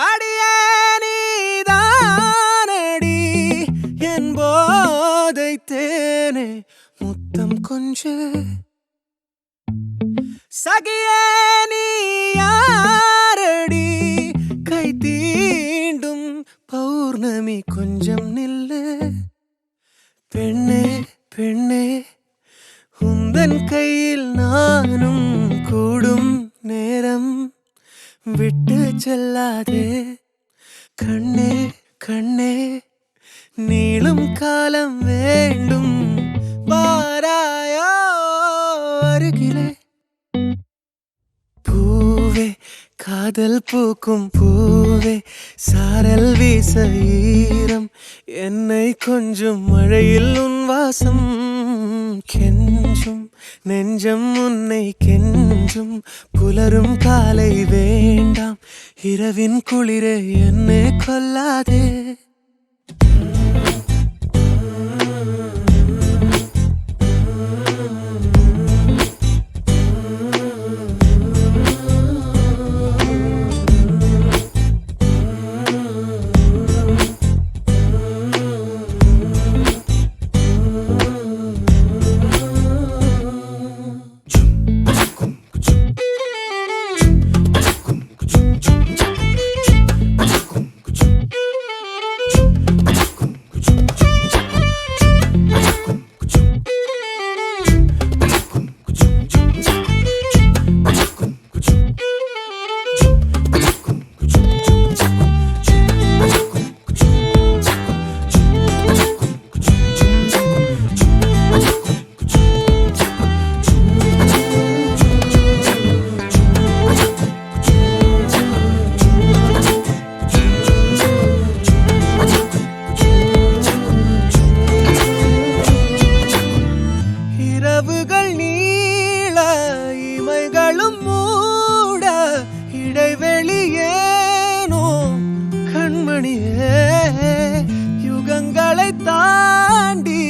அடியே நீதானடி என் போதை தேனே முத்தம் கொஞ்சு சகியே நீ யாரடி கை தீண்டும் பௌர்ணமி கொஞ்சம் நில்லு பெண்ணே பெண்ணே உந்தன் கையில் நானும் கூடும் நேரம் விட்டு செல்லாதே கண்ணே கண்ணே நீளும் காலம் வேண்டும் வாராயோ அருகிலே பூவே காதல் பூக்கும் பூவே சாரல் வீச ஈரம் என்னை கொஞ்சம் மழையில் உன் வாசம் கெஞ்சும் நெஞ்சம் உன்னை கெஞ்சும் புலரும் காலை வேண்டாம் இரவின் குளிரே என்னை கொல்லாதே யுகங்களை தாண்டி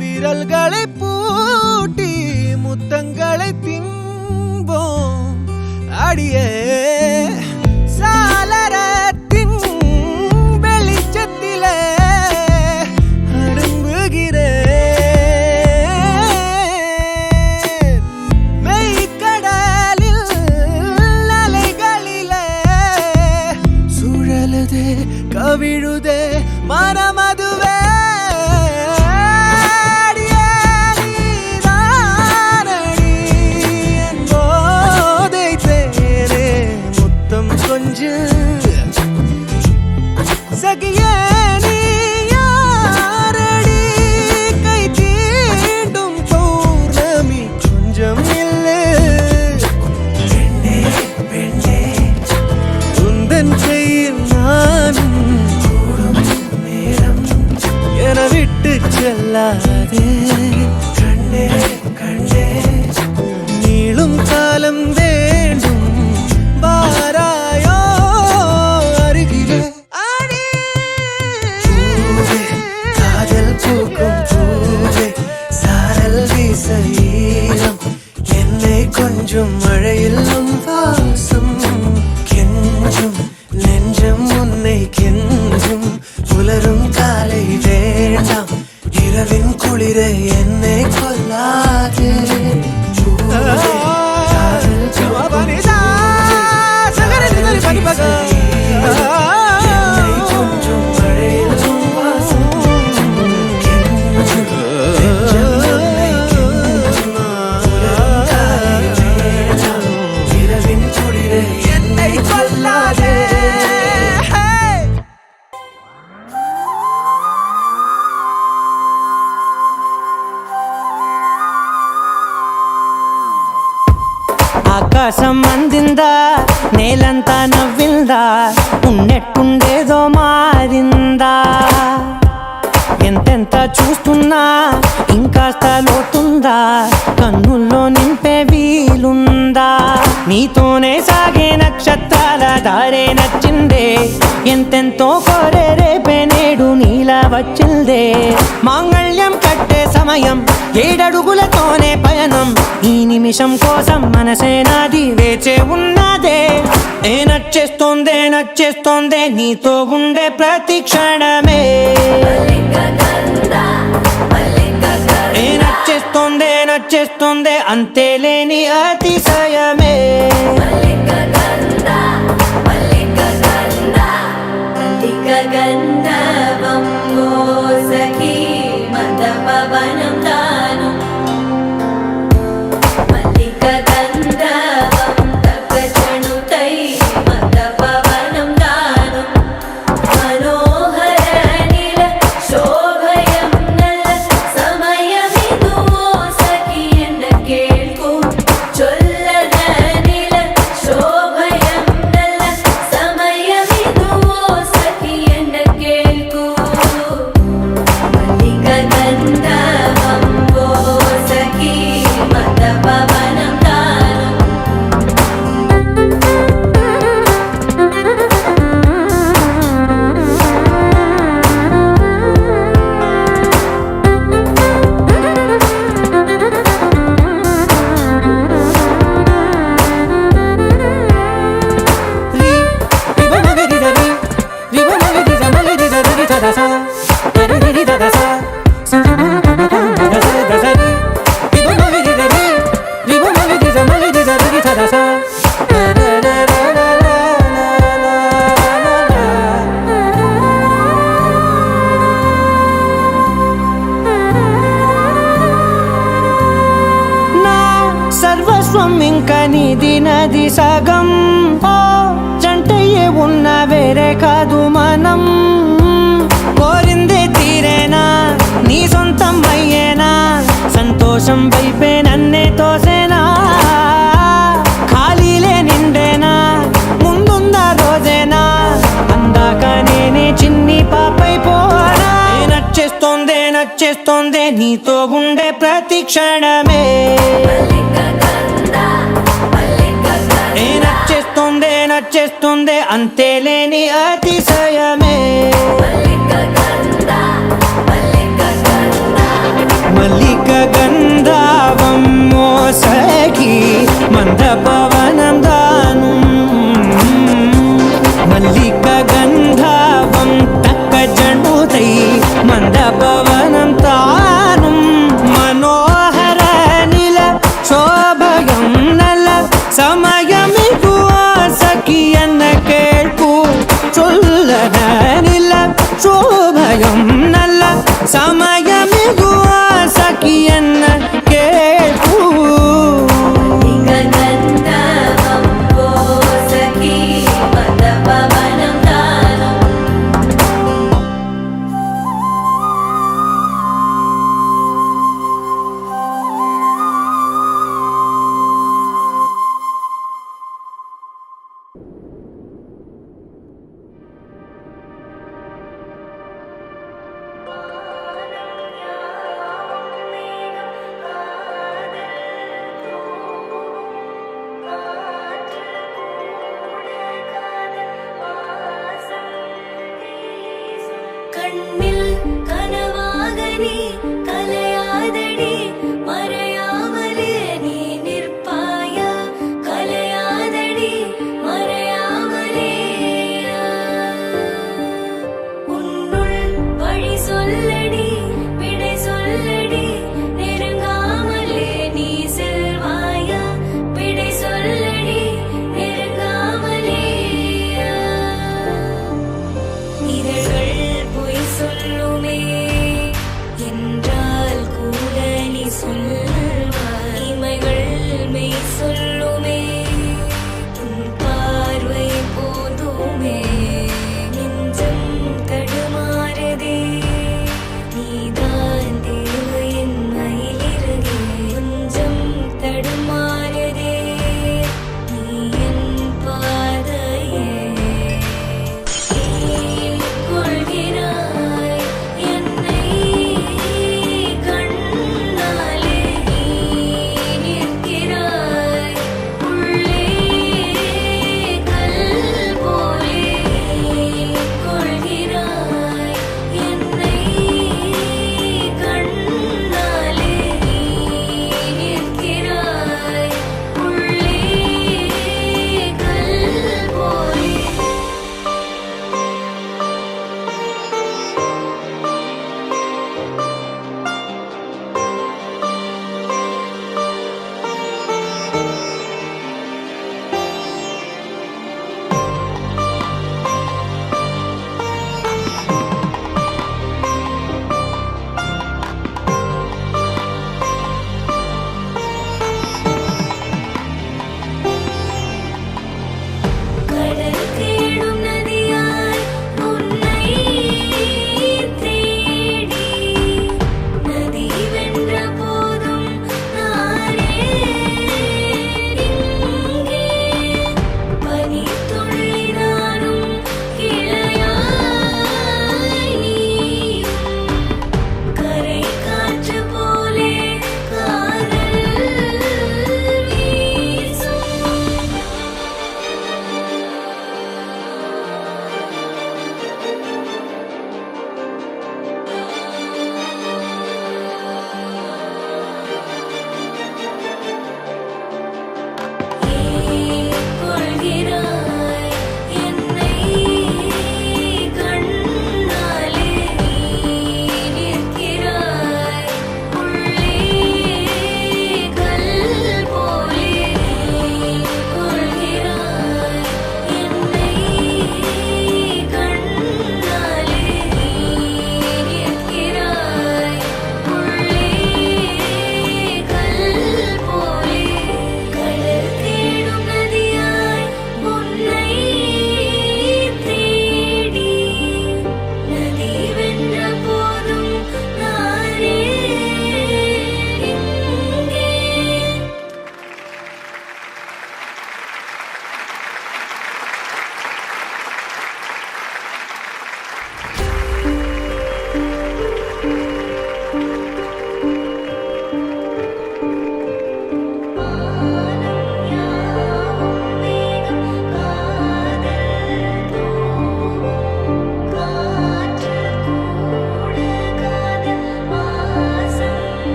விரல்களை பூட்டி முத்தங்களை தின்போம் அடியே சாளரத்தின் வெளிச்சத்திலே அரும்புகிறேன் மெய்க்கடலில் அலைகளிலே சுழலுதே கவிழுதே மனமதுவே ஈரம் என்னை கொஞ்சம் மழையிலும் வாசம் கெஞ்சும் நெஞ்சம் உன்னை கெஞ்சும் புலரும் காலை வேண்டாம் இரவின் குளிரை என்னை கொல்லாதே ఆకాశం అందిందా నేలంతా నవ్విందా ఉన్నట్టుండేదో మారిందా ఎంతెంత చూస్తున్నా ఇంకాస్త లోతుందా కన్నుల్లో నింపే వీలుందా నీతోనే సాగే నక్షత్రాల దారే నచ్చిందే ఎంతెంతో కోరే రేపే నేడు నీలా వచ్చిందే మాంగళ్యం కట్టే సమయం 7 అడుగులతోనే పయనం ఈ నిమిషం కోసం మనసే నాది వేచే ఉన్నదే నచ్చేస్తోందే నీతో ఉండే ప్రతి క్షణమే నచ్చేస్తోందే అంతేలేని అతిశయమే ఇంక నీది నది సగం జంటయ్యే ఉన్న వేరే కాదు మనం కోరిందే తీరేనా నీ సొంతం అయ్యేనా సంతోషం వైపే నన్నే తోసేనా ఖాళీలే నిండేనా ముందుందా రోజేనా అందాక నేనే చిన్ని పాపై పోనా నచ్చేస్తోందే నీతో ఉండే ప్రతి క్షణమే నచ్చేస్తోందే అంతేలేని అతిశయమే మల్లిక గంధావం మోసగి మంద పవనం దాను మల్లిక గంధావం తక్క జండుతై మంద పవనం తాను మనోహర నిల శోభయం నల సమయమిగు సఖియన్న కేൾకు చొల్లనిల శోభయం నల్ల సమయమిగు సఖియన్న కేൾకు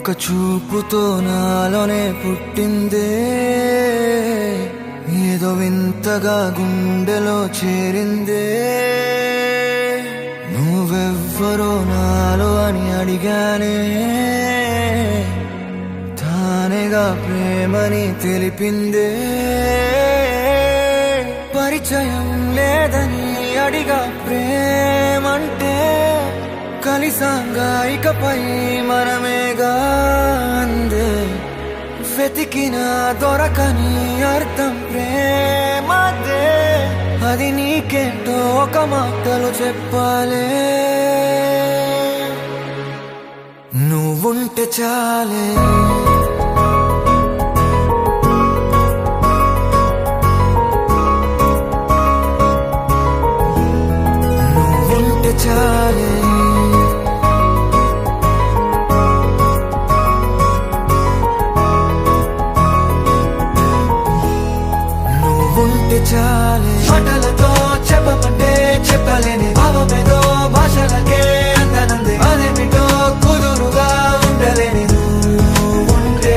ఒక్క చూపుతో నాలోనే పుట్టిందే, ఏదో వింతగా గుండెలో చేరిందే. నువ్వెవ్వరో నాలో అని అడిగానే, తానేగా ప్రేమని తెలిపిందే. పరిచయం లేదని అడిగా ప్రేమంటే, కలిసాంగా ఇకపై మనమేగా అందే. వెతికిన దొరకని అర్థం ప్రేమదే, అది నీకేంటో ఒక మాటలు చెప్పాలే. నువ్వుంటే చాలే, నువ్వుంటే చాలే, నువ్వుంటే చాలే. మాటలతో చెప్పమంటే చెప్పలేని భావమేదో భాషలకే అందనందే. అదేమిటో కుదురుగా ఉండలేని నువ్వుంటే,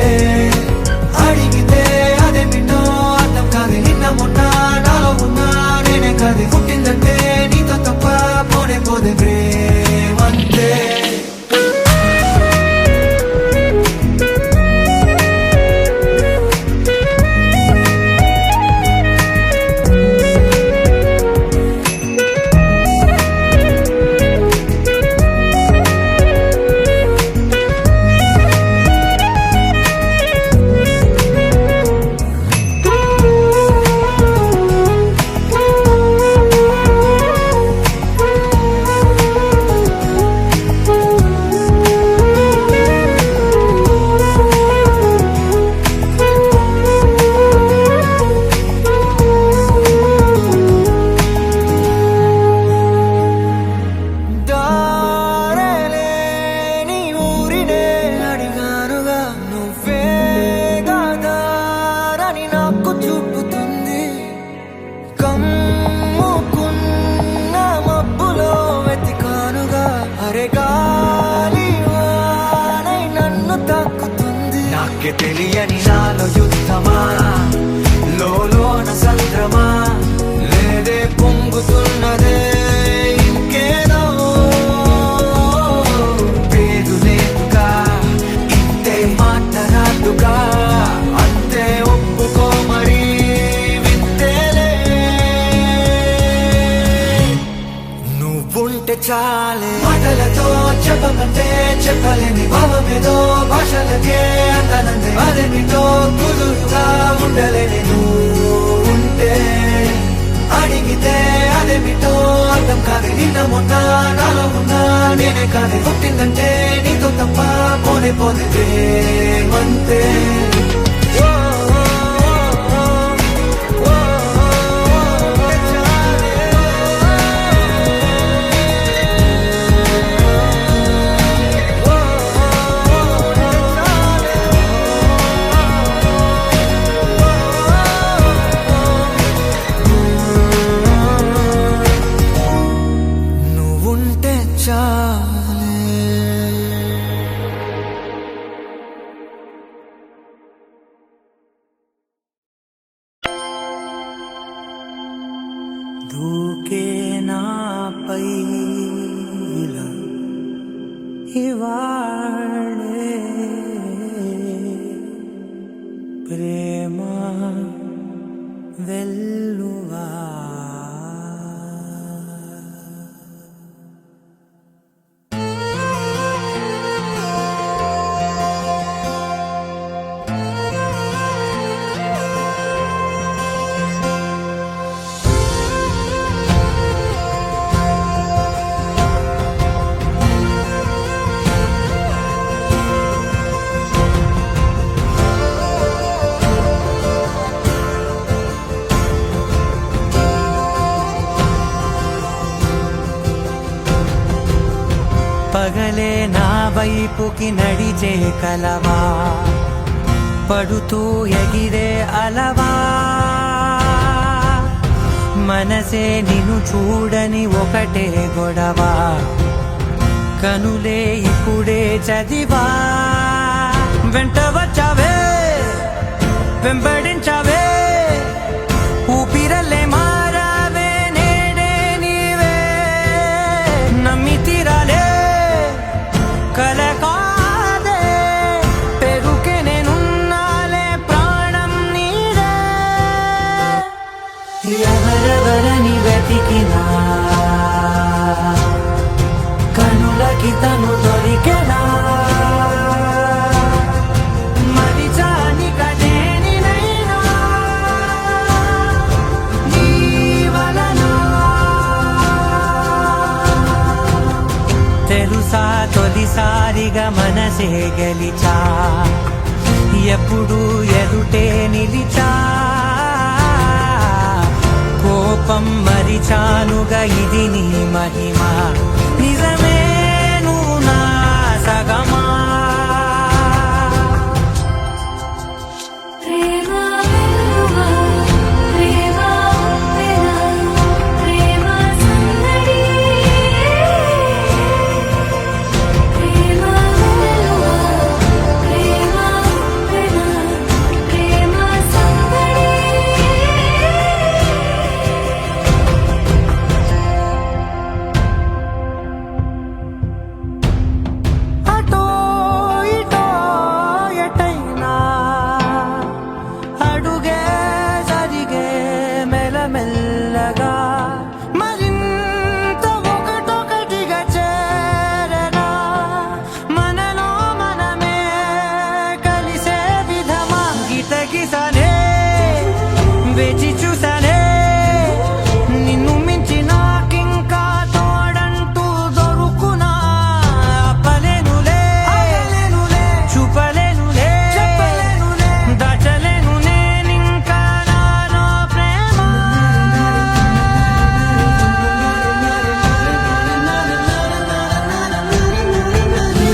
అడిగితే అదేమిటో అర్థం కాదు. నిన్న మొన్న నాలో ఉన్నా నేనే కాదు. పుట్టిందంటే నీతో తప్ప పోనే పోదే ప్రేమంతే. తెలియని నాలో యుద్ధమా, లోన సంద్రమా, లేదే పొంగుతున్నదే ఇంకేదో. పేరు లేదుగా, ఇంతే మాట్లాడుగా, అంతే ఒప్పుకో మరి వింతేలే. నువ్వుంటే చాలే, మాటలతో చెప్పమంటే చెప్పలేని భావమేదో భాషలకే అందనందే. అదేమిటో కుదురుగా ఉండలేని నువ్వుంటే, అడిగితే అదేమిటో అర్థం కాదు. నిన్న మొన్న నాలో ఉన్నా నేనే కాదు. పుట్టిందంటే నీతో తప్ప పోనే పోదే ప్రేమంతే. దూకే నాపై ఇలా ఇవాళే ప్రేమ వెల్లువా. పగలే నా వైపుకి నడిచే కలవా, పడుతూ ఎగిరే అలవా. మనసే నిన్ను చూడని ఒకటే గొడవ, కనులే ఇప్పుడే చదివా. వెంట వచ్చావే వెంబడించావే ఊపిరల్లే మారావే నేడే నీవే నమ్మి తీరాలే కల కాదే పెరుకే నేనున్నాలే ప్రాణం నీడే ఎవరెవరని వెతికినా కనులకి తను దొరికెనా తెలుసా తొలిసారిగా మనసే గెలిచా ఎప్పుడు ఎదుటే నిలిచా కోపం మరిచానుగా ఇది నీ మహిమ నిజమే నువ్వు నా సగమా మెల్లగా మరింత ఒకటొకటిగా చేరగా మనలో మనమే కలిసే విధమా గీత గీసానే వేచి చూసానే నిన్ను మించి నాకింకా తోడంటూ దొరుకునా ఆపలేనులే చూపలేనులే దాచలేను నేనింకా నాలో ప్రేమ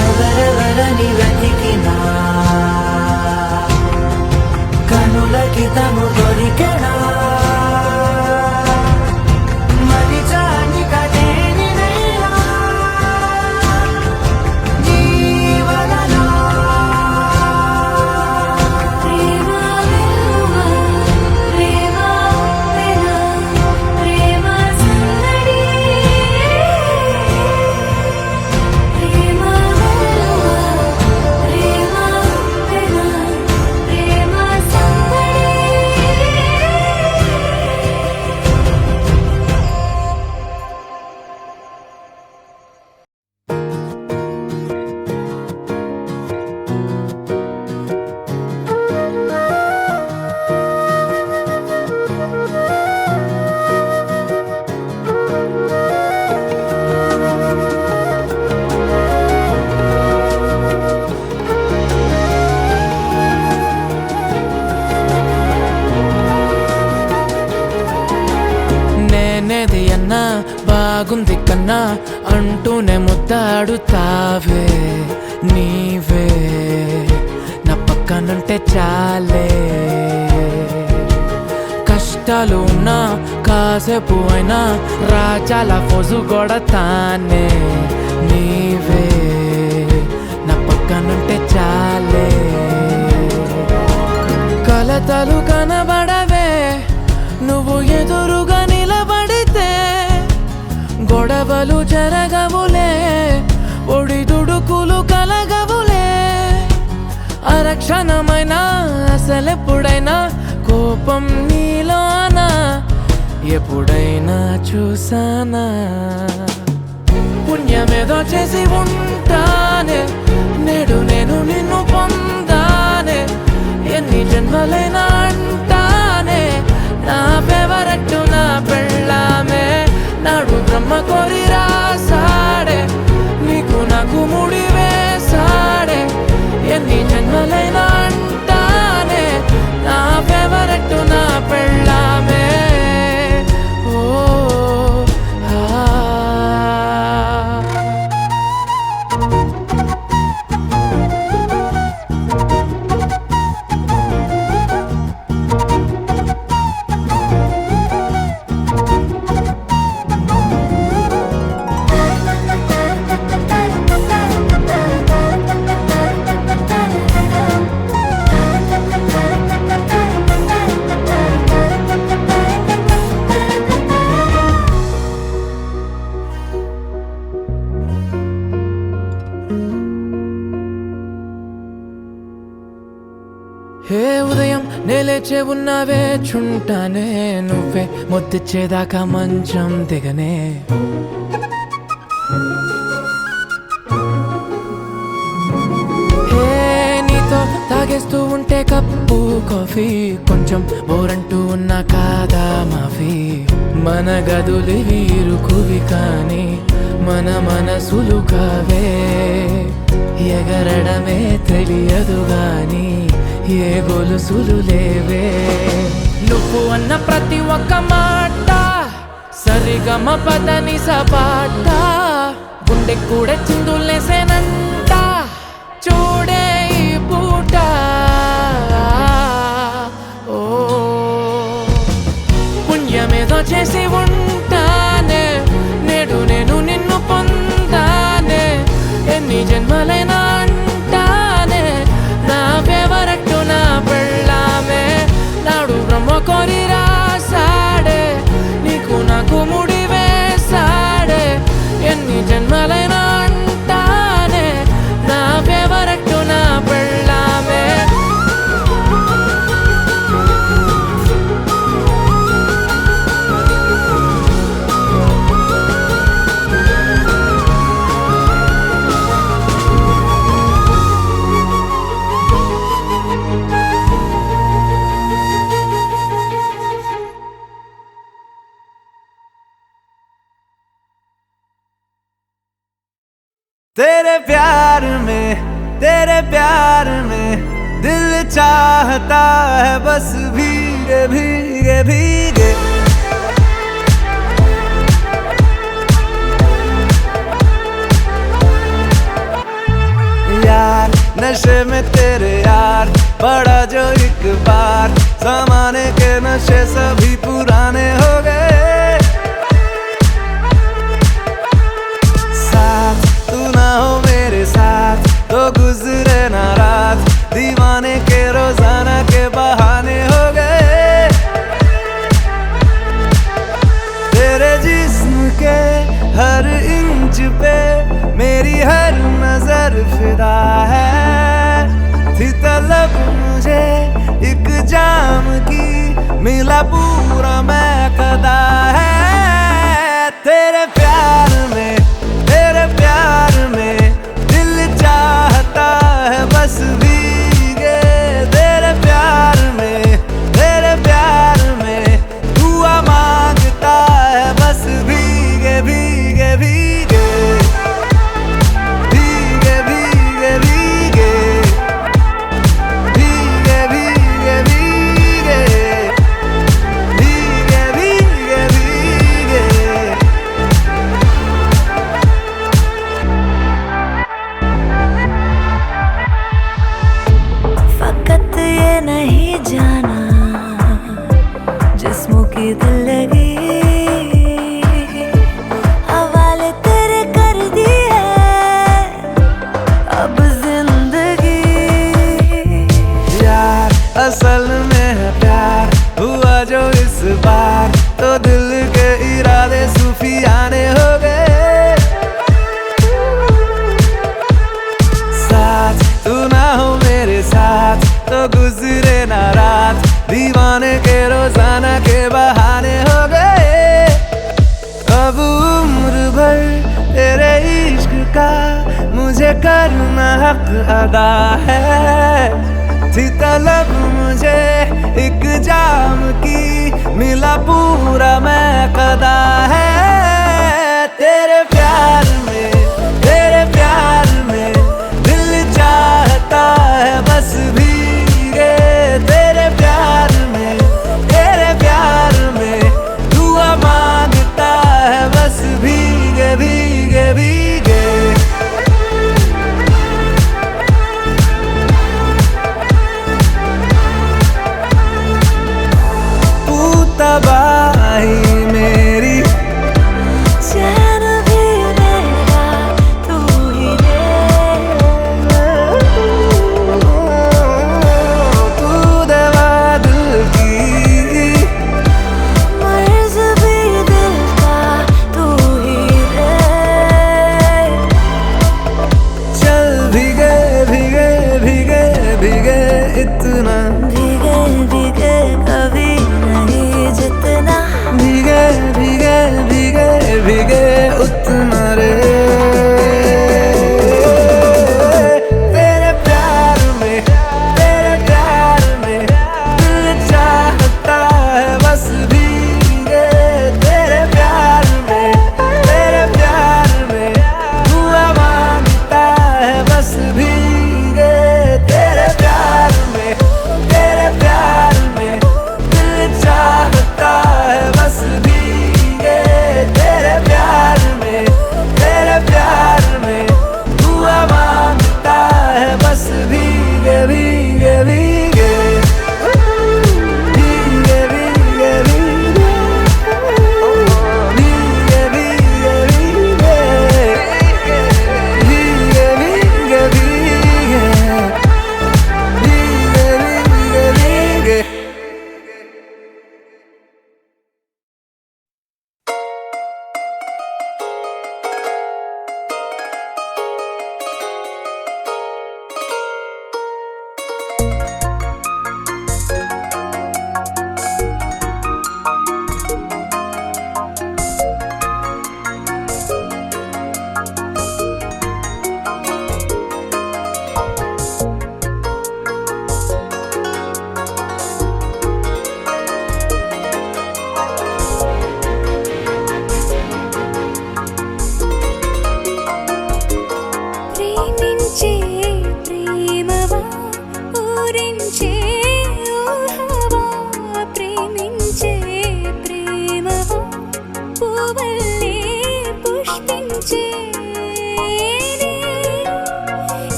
ఎవరెవరని వెతికినా కనులకి తను దొరికెనా మరిచాని కదేనినైనా జీవనలో నేనేది అన్నా బాగుంది కన్నా అంటూనే ముద్దాడుతావే నీవే నా పక్కనుంటే చాలే కష్టాలు ఉన్నా కాసేపు అయినా రాజాల ఫోజు కొడతానే నీవే నా పక్కనుంటే చాలే కలతలు కనబడవే నువ్వు ఎదురుగా నిలబడితే గొడవలు జరగవులే ఒడిదుడుకులు కలగవులే అరక్షణమైనా అసలెప్పుడైనా కోపం నీలోనా ఎప్పుడైనా చూసానా పుణ్యమేదో చేసి ఉంటానే నేడు నేను నిన్ను పొందానే ఎన్ని జన్మలైనా అంటానే నా ఫేవరెట్ నా పెళ్ళామే నాడు బ్రహ్మ కోరి రాసాడే నీకు నాకు ముడి వేసాడే ఎన్ని జన్మలైనా అంటానే నా ఫేవరెట్ నా పెళ్ళామే ఓ వేచే ఉన్నవే చుంటానే నువ్వే ముద్దిచ్చేదాకా మంచం దిగనే నీతో తాగేస్తూ ఉంటే కప్పు కాఫీ కొంచెం బోరంటూ ఉన్నా కాదా మాఫీ మన గదులు వీరుకువి కానీ మన మనసులు కావే ఎగరడమే తెలియదు గాని ఏ గొలుసులు లేవే నువ్వు అన్న ప్రతి ఒక్క మాట సరిగమ పదని సపాట గుండె కూడా చిందులేసేనంట చూడే ఈ పూట ఓ పుణ్యమేదో చేసి ఉంటానే నేడు నేను నిన్ను పొందానే ఎన్ని జన్మలైనా అంటానే నా ఫేవరెట్ నా పెళ్ళామే నాడు బ్రహ్మ కోరి రాసాడే నీకు నాకు ముడి వేసాడే ఎన్ని జన్మలైనా అంటానే నా ఫేవరెట్ నా పెళ్ళామే तेरे प्यार में दिल चाहता है बस भीगे भीगे भीगे यार नशे में तेरे यार पड़ा जो एक बार जमाने के नशे सभी पुराने हो गए साथ तू ना हो मेरे साथ तो गुजरे ना रात दीवाने के रोजाना के बहाने हो गए तेरे जिस्म के हर इंच पे मेरी हर नजर फिदा है थी तलब मुझे एक जाम की मिला पूरा मैं कदा है तेरे प्यार में दिल चाहता है बस भीगे तेरे प्यार में दुआ मांगता है बस भीगे भीगे भीगे भीगे भीगे भीगे भीगे भीगे भीगे भीगे भीगे भीगे फकत ये नहीं जाना जिस्मों की दिल लगी हवाले तेरे कर दी है अब जिंदगी यार असल में है प्यार हुआ जो इस बार तो दिल के इरादे सूफियाने हो गए साथ तू ना हो मेरे साथ तो गुजरे ना रात दीवाने के रोजाना के बहाने हो गए अब उम्र भर तेरे इश्क का मुझे करना हक अदा है थी तलब मुझे एक जाम की मिला पूरा मैं कदा है तेरे प्यार में दिल चाहता है बस भीगे तेरे प्यार में दुआ मांगता है बस भीगे भीगे भीगे तू तबाही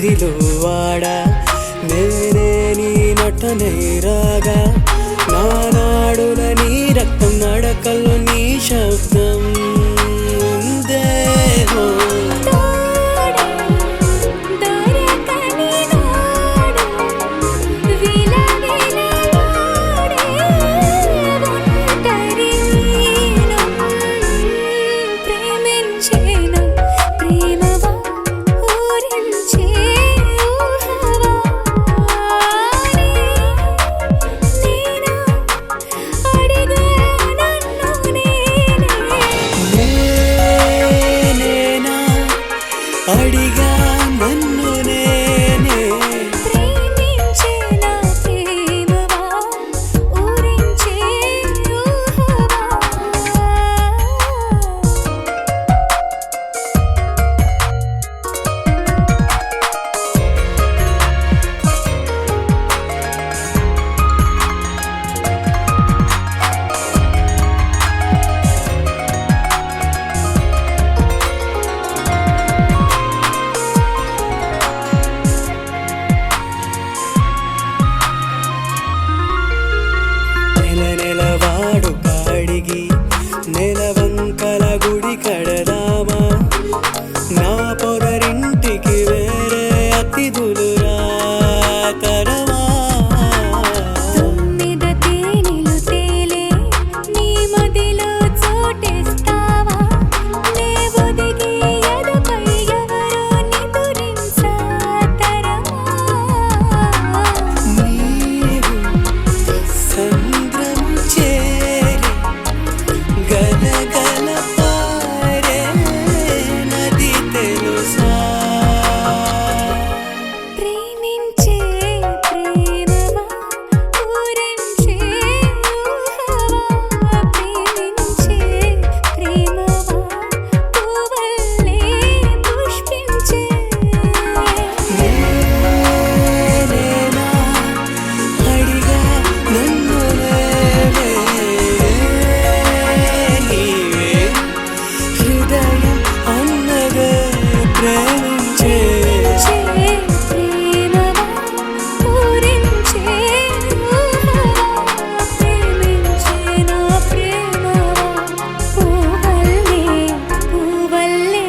వీధిలో వాడా నేనే నీ నటనే రాగా నానాడుల నీ రక్తం నడకల్లో నీ శబ్దం ఉందేమో అడిగా నన్ను నేనే ప్రేమించేనా ప్రేమవా ఊరించే ఊహవా నెలవాడు కాడిగి నెలవంకల గుడి కడదామా నా పొగరింటికి వేరే అతిథులు రాతరమా తుమ్మిద తేనెలు తేలే నీ మదిలో చోటేస్తావా నే ఒదిగి ఎదపై ఎవరో నిదురించాతరమా నీవు సంద్రం చేరి గలగల పారే నది తెలుసా ప్రేమించే ప్రేమవా ఊరించే ఊహవా ప్రేమించే ప్రేమవా పువ్వులే పుష్పించే నేనేనా అడిగా నన్ను నేనే నీవే హృదయం అన్నదే ప్రేమించే ప్రేమవా ఊరించే ఊహవా ప్రేమించే నా ప్రేమవా పువ్వులే పువ్వులే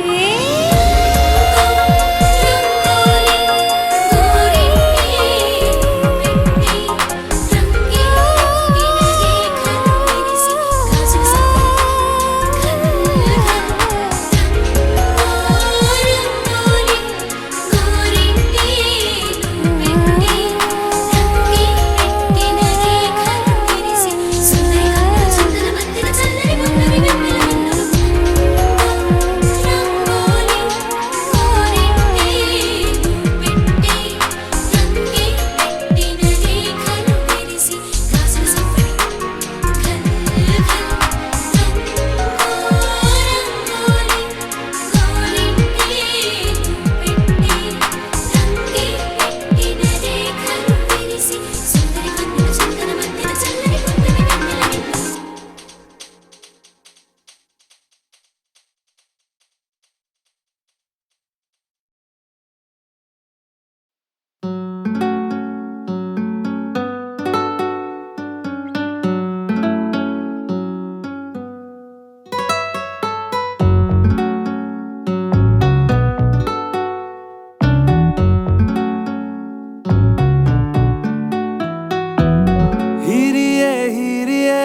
ಹಿರಿಯೇ ಹಿರಿಯೇ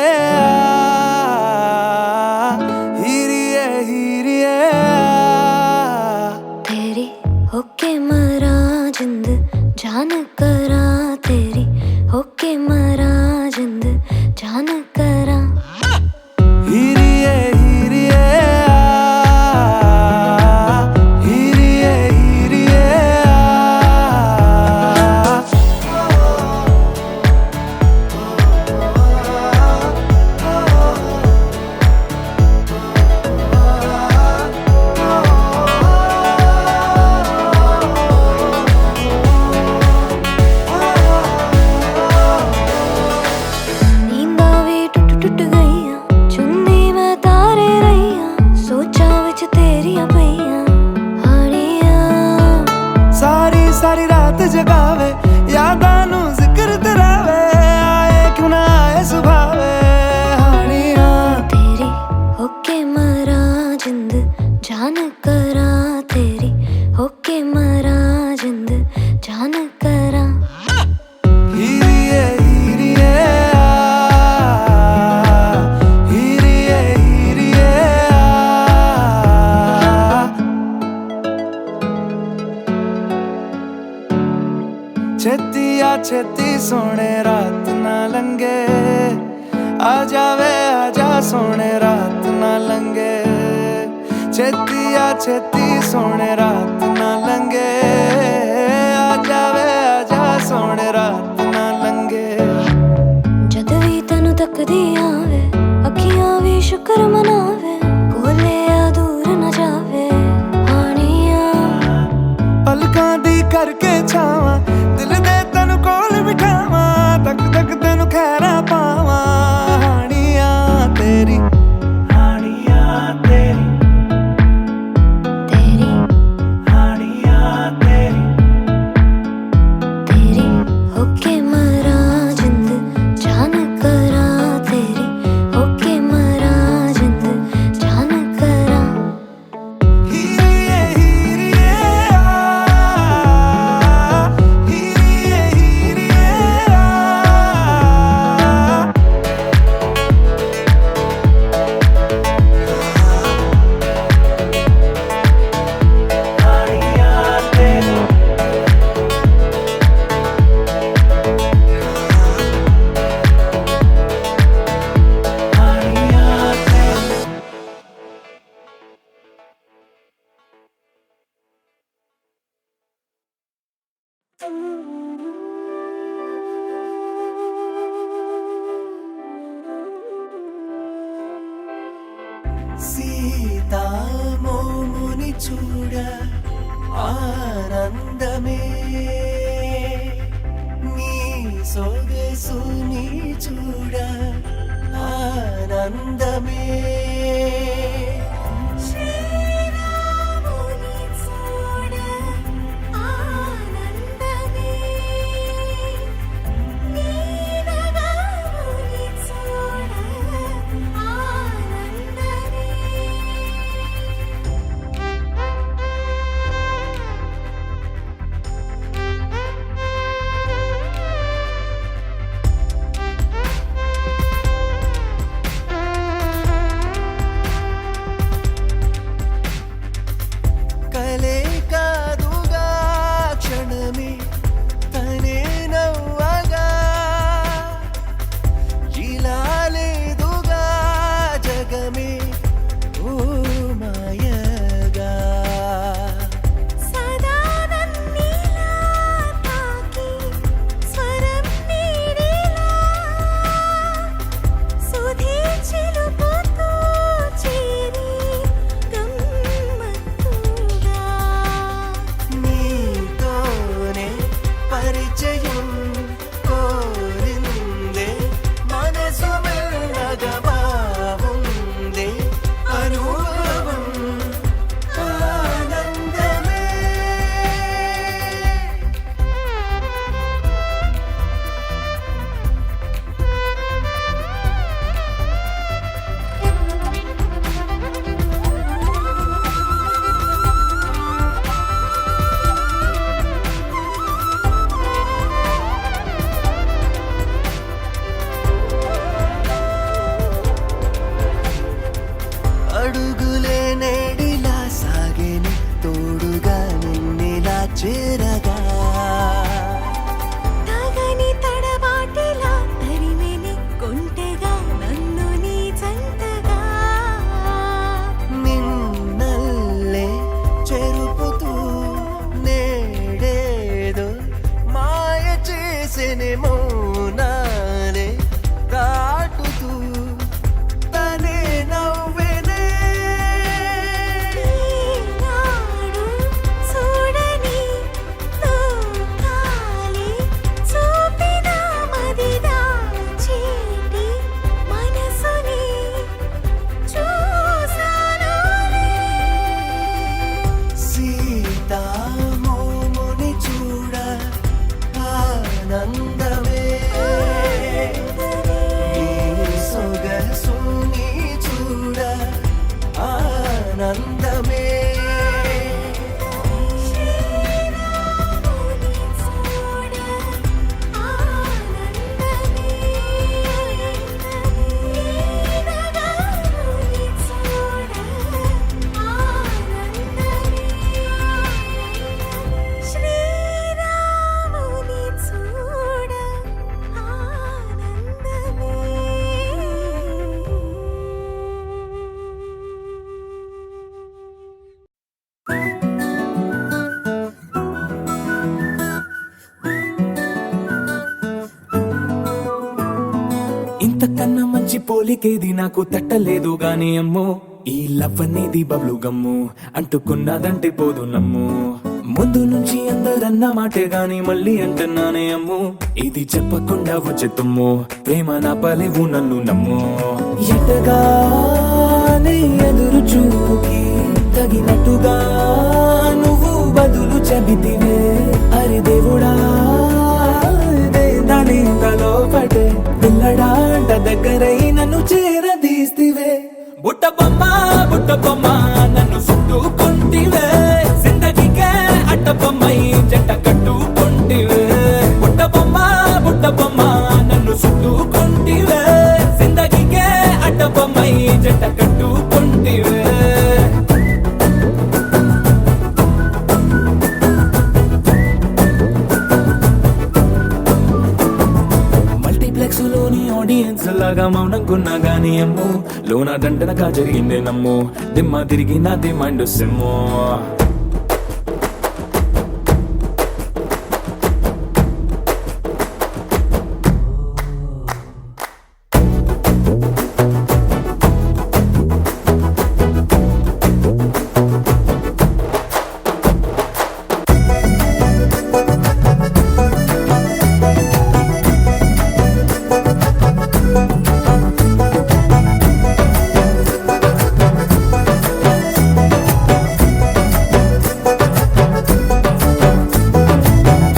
ಹಿರಿಯೇ ಹಿರಿಯೇ तेरी होके मरा जिंद जान करा तेरी होके मरा जिंद जान करा ಹಿರಿಯೇ ಹಿರಿಯೇ ಹಿರಿಯೇ ಹಿರಿಯೇ नींदा भी सोने रात ना लंगे आ जावे आजा सोने रात ना लंगे छेती सोने रात ना लंगे आ जावे आजा सोने रात ना लंगे जद भी तनु तकदी आवे अखियां भी शुक्र मनावे कोले आ दूर न जावे हानिया पलकां दी करके छावां दिल दे तनु कोल बिठावां तक तक तनु खैरा पावां हानिया तेरी तेरी हानिया तेरी तेरी होके मरा जिंद जान करा तेरी होके मरा जिंद जान करा हीरिए हीरिए हीरिए हीरिए సీతా మోముని చూడ ఆనందమే నీ సొగసుని చూడ ఆనందమే శ్రీరాముని చూడ ఆనందమే నీనగాముని చూడ ఆనందమే ఇంతకన్నా మంచి పోలికేది నాకు తట్టలేదు గాని అమ్మో ఈ లవ్ అనేది బబ్లు గమ్ము అంటుకున్నదంటే పోదు నమ్ము ముందు నుంచి అందరన్న మాటే గాని మళ్ళీ అంటున్నానే అమ్ము ఇది చెప్పకుండా వచ్చే తుమ్ము ప్రేమ నా పలేవు నన్ను నమ్ము ఎటగానే ఎదురు చూకి తగినట్టుగా నువ్వు బదులు చెబితివే అరే దేవుడా దాని తలో పడే పిల్లడాంట దగ్గరై నన్ను చేరదీస్తివే బుట్ట బొమ్మ నన్ను చుట్టుకుంటివే జిందగీకే అట్ట బొమ్మై జంట కట్టుకుంటివే బుట్ట బొమ్మ నన్ను చుట్టుకుంటివే జిందగీకే అట్ట బొమ్మై జంట కట్టుకుంటివే లోని ఆడియన్స్ లాగా మౌనంకున్నా గానీ అమ్ము లోన దండనగా జరిగిందే నమ్ము దిమ్మ తిరిగి నాది మైండ్ సిమ్ము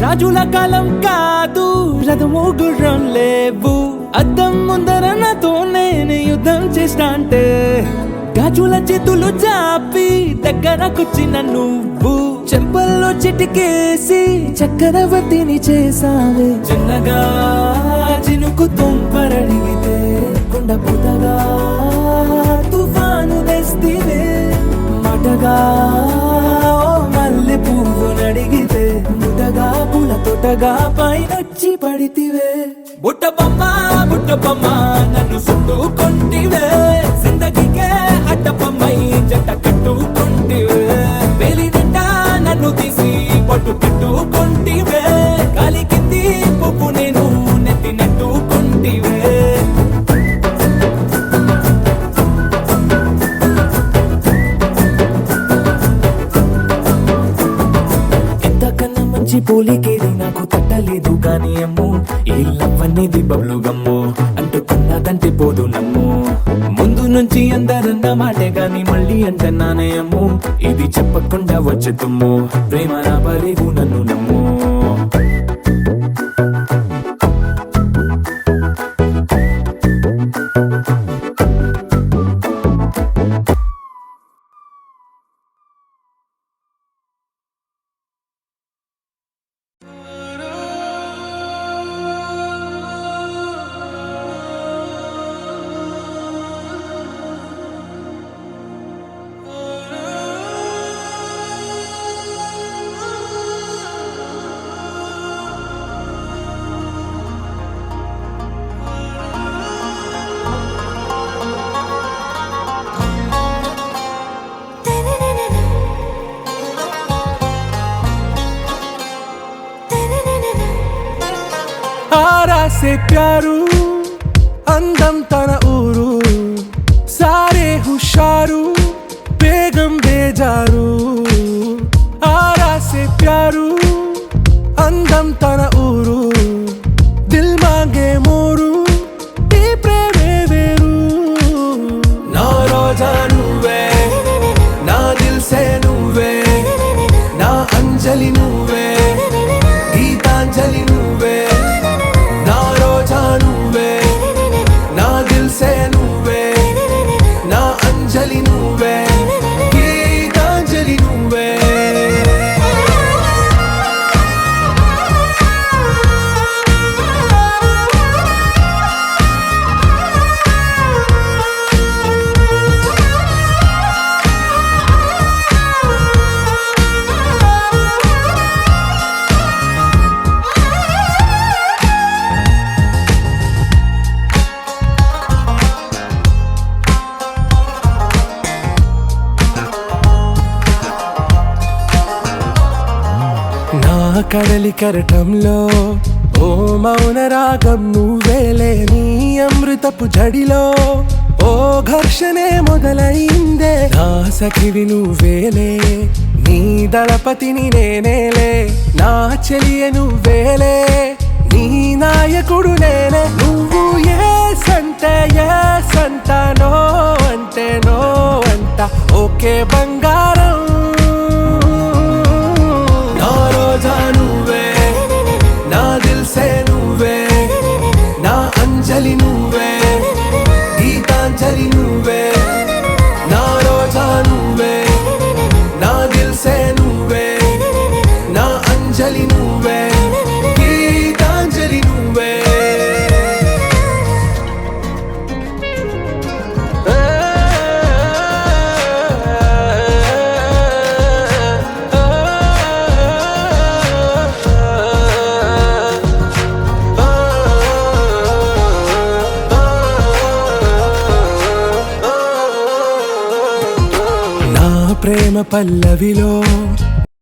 రాజుల కాలం కాదు రథము గుర్రం లేవు అద్దం ముందర నాతో నేను యుద్ధం చేస్తా అంటే గాజుల చేతులు చాపి దగ్గరకొచ్చిన నువ్వు చెంపల్లో చిటికేసి చక్రవర్తిని చేసావే చిన్నగా చినుకు తుంపరడిగితే కొండ పుతగా తుఫాను తెస్తివే మాటగా మల్లె పువ్వు నడిగితే ముదగా పూల తోటగా పైనొచ్చి పడితివే బుట్ట బొమ్మ నన్ను చుట్టుకుంటివే జిందగీకే అడ్డ బొమ్మై జంట కట్టుకుంటివే వేలి నిండా నన్ను తీసి పట్టు కట్టుకుంటివే గాలి కింది పువ్వు నేను నెత్తి నెట్టుకుంటివే పోలికేది నాకు తట్టలేదు గాని అమ్ము ఈ లవ్ అనేది బబ్లు గమ్ము అంటుకున్నదంటే పోదు నమ్ము ముందు నుంచి అందరన్న మాటే గాని మళ్ళీ అంటున్నానే అమ్ము ఇది చెప్పకుండా వచ్చే తుమ్ము ప్రేమ నా పలేవు నన్ను నమ్ము से प्यारू అందం తన ఊరు సారే హుషారు బేగం బేజారు ఆరా సే ప్యారు అందం తన ఊరు దిల్ మాంగే మోరు ఈ ప్రేమే వేరు నా రోజా నువ్వే నా దిల్ సే నువ్వే నా అంజలి నువ్వే గీతాంజలి నువ్వే నా రోజా నువ్వే నా దిల్ సే నువ్వే నా అంజలి నువ్వే గీతాంజలి నువ్వే కడలి కరటంలో ఓ మౌన రాగం నువ్వేలే నీ అమృత జీవితపు జడిలో ఓ ఘర్షణే మొదలైందే నా సఖివి నువ్వేలే నీ దళపతిని నేనేలే నా చెలియ నువ్వేలే నీ నాయకుడు నేనే నువ్వు ఏ సంట నో అంటే నో అంట ఓకే బంగారం నా రోజా నువ్వే నా దిల్సే నువ్వే నా అంజలి నువ్వే గీతాంజలి నువ్వే నా రోజా నువ్వే నా దిల్సే నువ్వే నా అంజలి నువ్వే గీతాంజలి నువ్వే ప్రేమ పల్లవిలో